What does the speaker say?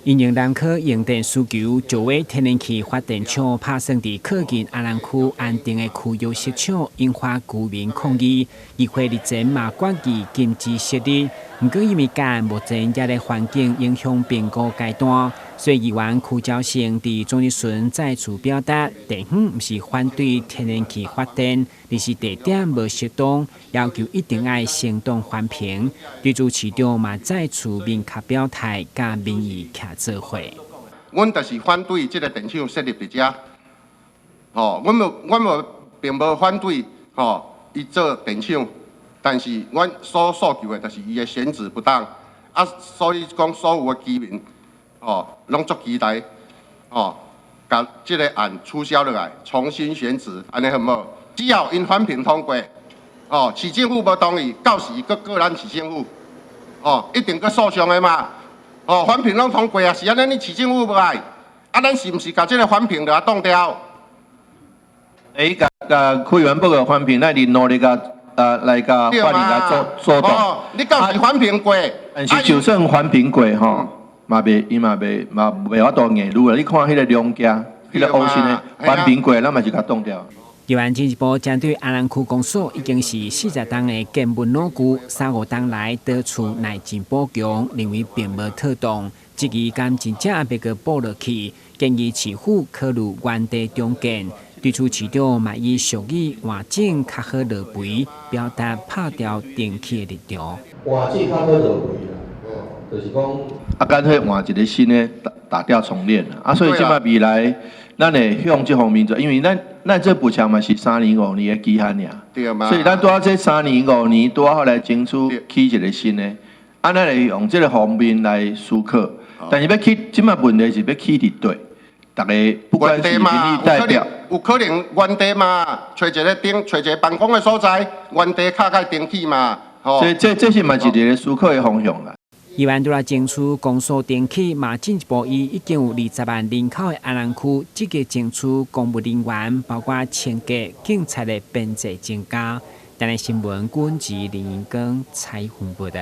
因应南科用电需求，就为天然气发电厂拍算伫靠近阿兰区安定的区域设厂，引发居民抗议。议会日前嘛决议禁止设立，不过因为间目前也在环境影响评估阶段，所以议员区兆成伫总日巡再次表达，地方不是反对天然气发电，而是地点无适当，要求一定要行动环评。对主市长嘛再次明确表态，甲民意徛做伙。阮就是反对这个电厂设立伫遮，阮并无反对伊做电厂，但是阮所诉求的就是伊的选址不当，所以讲所有的居民拢足期待，甲这个案取消落来，重新选址，安尼好无？只要因环评通过，市政府无同意，到时个咱市政府，一定个诉讼的嘛。环评拢通过啊，是安尼，你市政府无爱，咱是毋是甲这个环评就挡掉？甲区员报告环评，咱联络来甲法律来做动。你到时环评过，但是就算环评过伊嘛袂法度硬撸啦。你看迄个量价，迄个乌心的环评过，咱嘛是甲挡掉。台湾经济部针对阿兰区公所已经是40档的建文老区，35档来多处耐震补强，认为并无妥当，质疑敢真正要个补落去，建议市府考虑原地重建。对此市长嘛以俗语换整较好落肥，表达拍掉电气的立场。换整较好落肥啦，就是讲干脆换一个新的打掉重练所以即摆未来。咱会向这方面做，因为咱这补偿嘛是3年5年的期限尔，对嘛？所以咱拄啊这3年5年拄啊后来争取起一个新的，咱会用这个方面来思考。但是要起，即摆问题是要起伫对，大家不管是民意代表，有可能原地嘛，找一个办公的所在，原地卡个登记嘛。这是嘛一个思考的方向啦。议员除了争取公所电气，嘛进一步以已经有20万人口的阿兰区，积极争取公务人员，包括清洁、警察的编制增加。但系新闻，军事林英光采访报道。